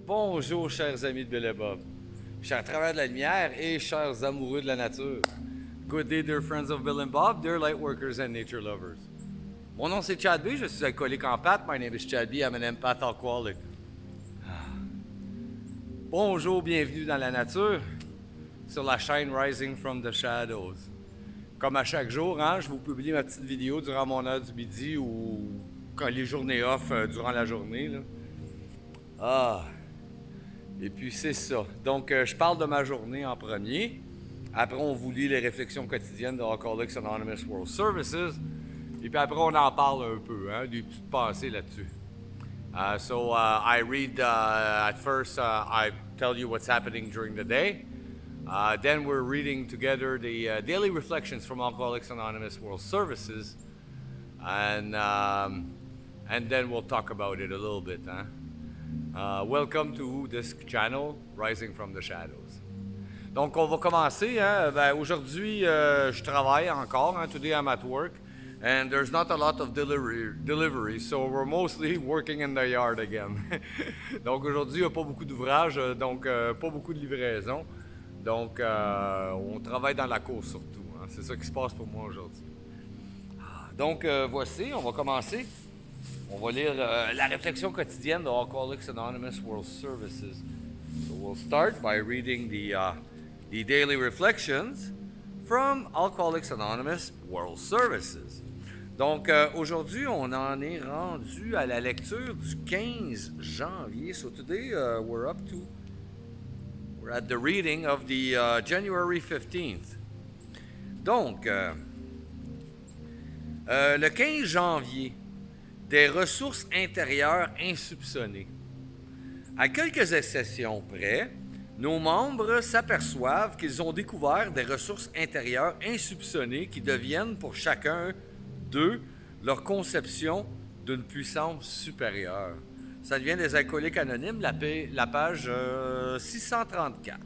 Bonjour, chers amis de Bill et Bob, chers travailleurs de la lumière et chers amoureux de la nature. Good day, dear friends of Bill and Bob, dear light workers and nature lovers. Mon nom c'est Chad B, je suis alcoolique en pâte. My name is Chad B, I'm an empath alcoholic. Bonjour, bienvenue dans la nature, sur la chaîne Rising from the Shadows. Comme à chaque jour, je vous publie ma petite vidéo durant mon heure du midi ou quand les journées off durant la journée. Là. Et puis c'est ça. Donc, je parle de ma journée en premier. Après, on vous lit les réflexions quotidiennes de Alcoholics Anonymous World Services. Et puis après, on en parle un peu, des petites pensées là-dessus. So I read, at first, I tell you what's happening during the day. Then we're reading together the daily reflections from Alcoholics Anonymous World Services. And then we'll talk about it a little bit. Welcome to this channel, Rising from the Shadows. Donc, on va commencer. Aujourd'hui, je travaille encore. Today I'm at work. And there's not a lot of delivery, so we're mostly working in the yard again. Donc, aujourd'hui, il n'y a pas beaucoup d'ouvrages, donc pas beaucoup de livraison. Donc, on travaille dans la cour surtout. C'est ça qui se passe pour moi aujourd'hui. Donc, voici, on va commencer. On va lire la réflexion quotidienne de Alcoholics Anonymous World Services. So we'll start by reading the daily reflections from Alcoholics Anonymous World Services. Donc, aujourd'hui, on en est rendu à la lecture du 15 janvier. So today, we're at the reading of the January 15th. Donc, le 15 janvier, des ressources intérieures insoupçonnées. À quelques exceptions près, nos membres s'aperçoivent qu'ils ont découvert des ressources intérieures insoupçonnées qui deviennent pour chacun d'eux leur conception d'une puissance supérieure. Ça devient des alcooliques anonymes, la page 634.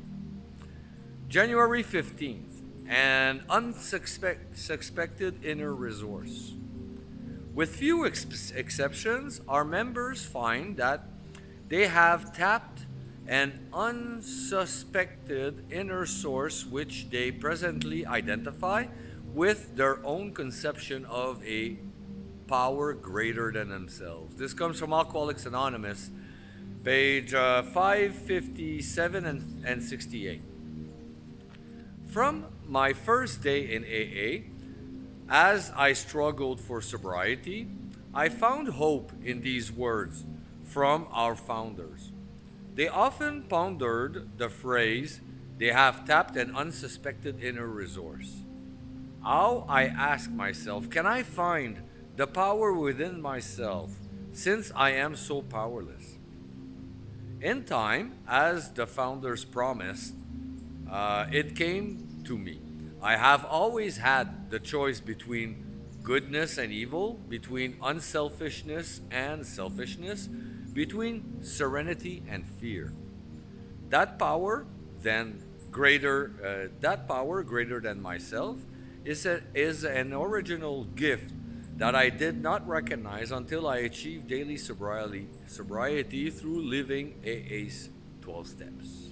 January 15th, an unsuspected inner resource. With few exceptions, our members find that they have tapped an unsuspected inner source which they presently identify with their own conception of a power greater than themselves. This comes from Alcoholics Anonymous, page 557 and 68. From my first day in AA, as I struggled for sobriety, I found hope in these words from our founders. They often pondered the phrase, "They have tapped an unsuspected inner resource." How, I ask myself, can I find the power within myself since I am so powerless? In time, as the founders promised, it came to me. I have always had the choice between goodness and evil, between unselfishness and selfishness, between serenity and fear. That power greater than myself is an original gift that I did not recognize until I achieved daily sobriety through living AA's 12 steps.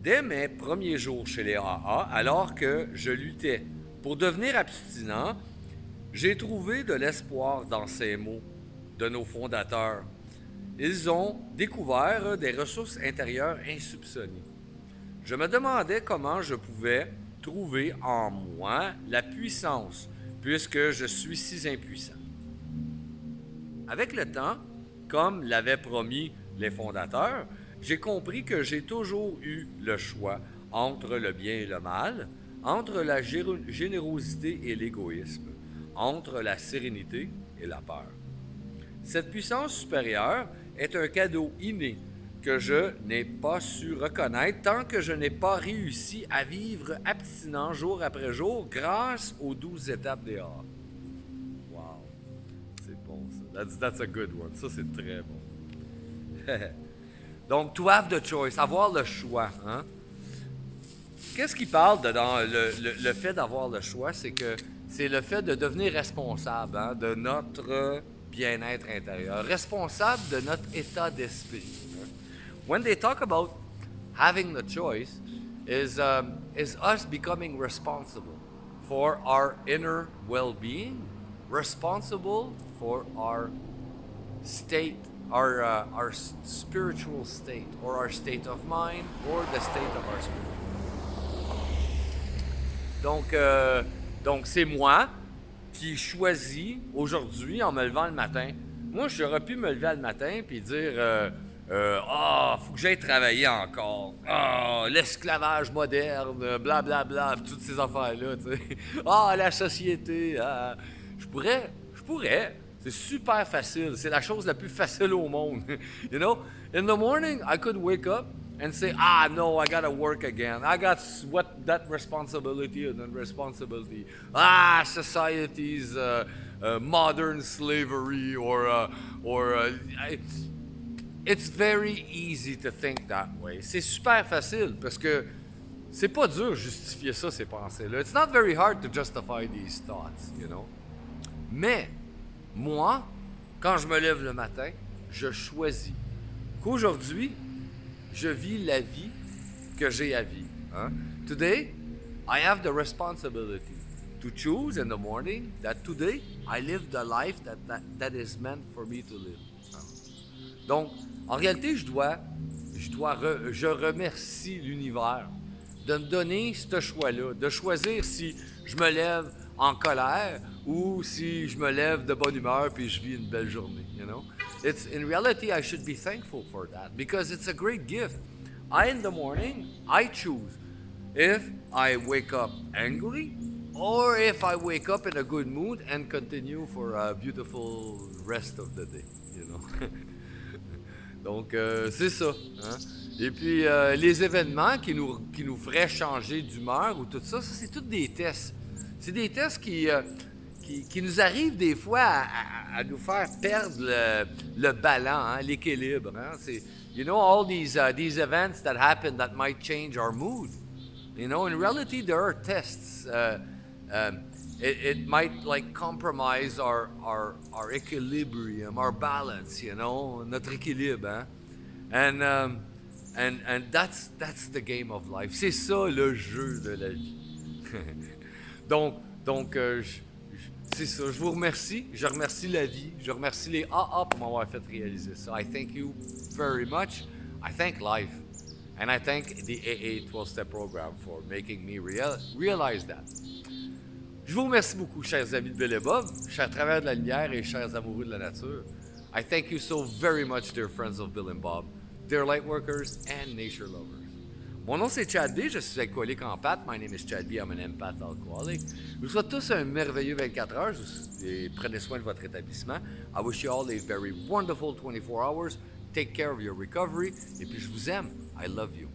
Dès mes premiers jours chez les AA, alors que je luttais pour devenir abstinent, j'ai trouvé de l'espoir dans ces mots de nos fondateurs. Ils ont découvert des ressources intérieures insoupçonnées. Je me demandais comment je pouvais trouver en moi la puissance, puisque je suis si impuissant. Avec le temps, comme l'avaient promis les fondateurs, j'ai compris que j'ai toujours eu le choix entre le bien et le mal, entre la générosité et l'égoïsme, entre la sérénité et la peur. Cette puissance supérieure est un cadeau inné que je n'ai pas su reconnaître tant que je n'ai pas réussi à vivre abstinent jour après jour grâce aux 12 étapes des AA. Wow, c'est bon ça. That's a good one. Ça, c'est très bon. Donc, to have the choice, avoir le choix. Qu'est-ce qu'il parle dans le fait d'avoir le choix? C'est que c'est le fait de devenir responsable de notre bien-être intérieur, responsable de notre état d'esprit. When they talk about having the choice, is us becoming responsible for our inner well-being, responsible for our state, our spiritual state, or our state of mind, or the state of our spirit. Donc c'est moi qui choisis aujourd'hui, en me levant le matin. Moi, j'aurais pu me lever le matin puis dire faut que j'aille travailler encore. L'esclavage moderne, blablabla, bla, bla, toutes ces affaires-là, tu sais. La société. Je pourrais. C'est super facile. C'est la chose la plus facile au monde. You know, in the morning, I could wake up and say, no, I gotta work again. I got that responsibility and that responsibility. Society's modern slavery it's very easy to think that way. C'est super facile parce que c'est pas dur de justifier ça, ces pensées-là. It's not very hard to justify these thoughts, you know. Mais, moi, quand je me lève le matin, je choisis qu'aujourd'hui, je vis la vie que j'ai à vivre. Hein? Today, I have the responsibility to choose in the morning that today, I live the life that is meant for me to live. Hein? Donc, en réalité, je remercie l'univers de me donner ce choix-là, de choisir si je me lève en colère ou si je me lève de bonne humeur puis je vis une belle journée, you know? In reality, I should be thankful for that because it's a great gift. In the morning, I choose if I wake up angry or if I wake up in a good mood and continue for a beautiful rest of the day, you know? Donc, c'est ça. Hein? Et puis, les événements qui nous feraient changer d'humeur ou tout ça, c'est tous des tests. C'est des tests qui nous arrivent des fois à nous faire perdre le ballon, hein, l'équilibre. Hein? C'est, you know, all these events that happen that might change our mood. You know, in reality, there are tests. It might like compromise our equilibrium, our balance, you know, notre équilibre, hein? And that's the game of life. C'est ça le jeu de la vie. donc c'est ça. Je vous remercie. Je remercie la vie. Je remercie les AA pour m'avoir fait réaliser ça. I thank you very much. I thank life. And I thank the AA 12-Step Program for making me realize that. Je vous remercie beaucoup, chers amis de Bill et Bob, chers travailleurs de la lumière et chers amoureux de la nature. I thank you so very much, dear friends of Bill and Bob, dear lightworkers and nature lovers. Mon nom c'est Chad B, je suis alcoolique en pâte. My name is Chad B, I'm an empath alcoholic. Je vous souhaite tous un merveilleux 24 heures et prenez soin de votre établissement. I wish you all a very wonderful 24 hours. Take care of your recovery. Et puis je vous aime. I love you.